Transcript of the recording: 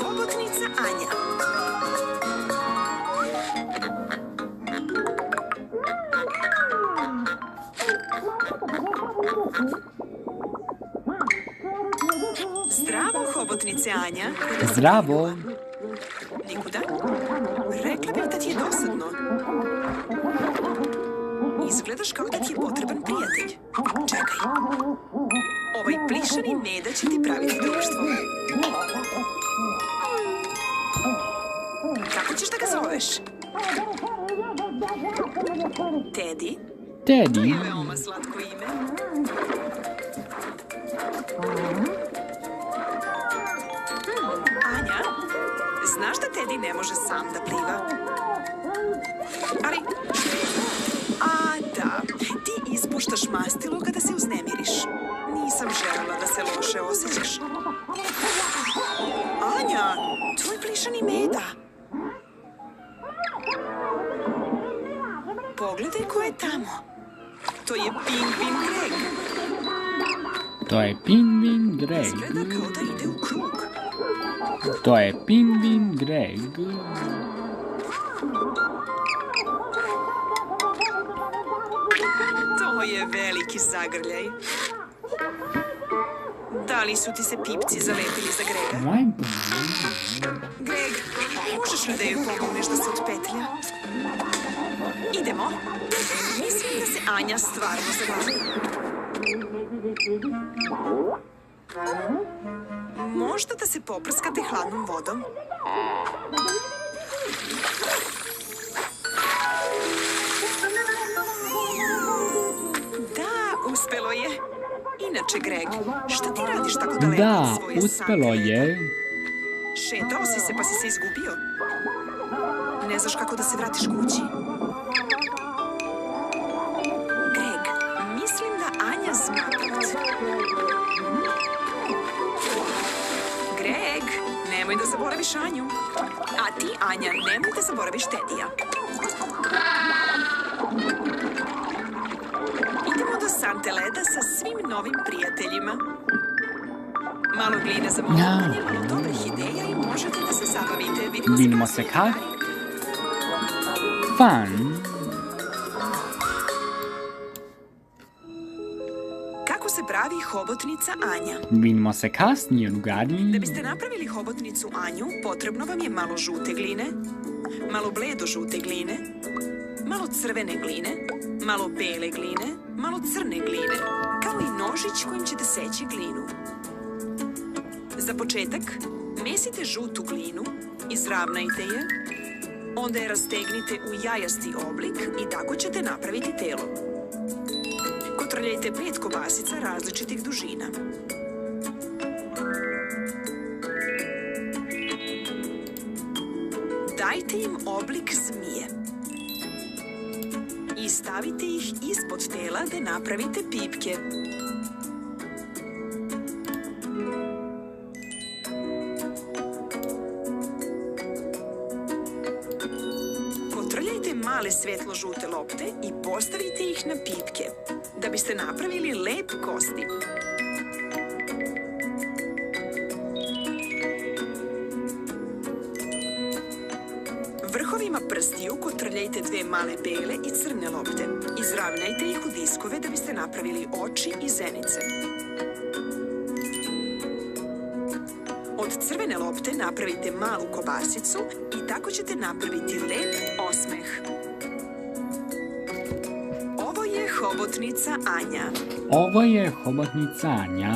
Hobotnica Anja. Zdravo, hobotnice Anja. Zdravo. Nikuda? Rekla bih da ti je dosadno. Izgledaš kao da ti je potreban prijatelj. Čekaj. Ovaj plišani Meda će ti praviti društvo. Kako ćeš da ga zoveš? Teddy? To Teddy. je veoma slatko ime. Anja, znaš da Teddy ne može sam da pliva? Ali, a da, ti ispuštaš mastilo kada se uznemiriš. Nisam želela da se loše osjećaš. Anja, tvoj plišani Meda. Pogledaj ko je tamo. To je Pingvin Greg. To je Pingvin Greg. Izgleda kao da ide u krug. To je Pingvin Greg. To je veliki zagrljaj. Da li su ti se pipci zalepili za Grega? Greg, možeš li da joj pomogneš da se otpetlja? Idemo. Mislim da se Anja stvarno zabavi. Možda da se poprskate hladnom vodom? Da, uspelo je. Inače, Greg, šta ti radiš tako daleko Da, od svoje uspelo sanke? je. Šetao si se pa si se izgubio. Ne znaš kako da se vratiš kući. Greg, mislim da Anja zna put. Greg, nemoj da zaboraviš Anju. A ti, Anja, nemoj da zaboraviš Tedija. Idemo do Sante Leda sa svim novim prijateljima. Malo gline za moljenje, malo dobrih ideja i možete da se zabavite. Vidimo se kad? Fun. Kako se pravi hobotnica Anja? Vidimo se kasnije, drugari. Da biste napravili hobotnicu Anju, potrebno vam je malo žute gline, malo bledo žute gline, malo crvene gline, malo bele gline, malo crne gline, kao i nožić kojim ćete seći glinu. Za početak, mesite žutu glinu, izravnajte je, onda je rastegnite u jajasti oblik i tako ćete napraviti telo. Kotrljajte 5 kobasica različitih dužina. Dajte im oblik zmije. I stavite ih ispod tela da napravite pipke. Kotrljajte male svetlo-žute lopte i postavite ih na pipke, da biste napravili lep kostim. Vrhovima prstiju kotrljajte 2 male bele i crne lopte. Izravnajte ih u diskove da biste napravili oči i zenice. Od crvene lopte napravite malu kobasicu i tako ćete napraviti lep osmeh. Ovo je hobotnica Anja. Ovo je hobotnica Anja.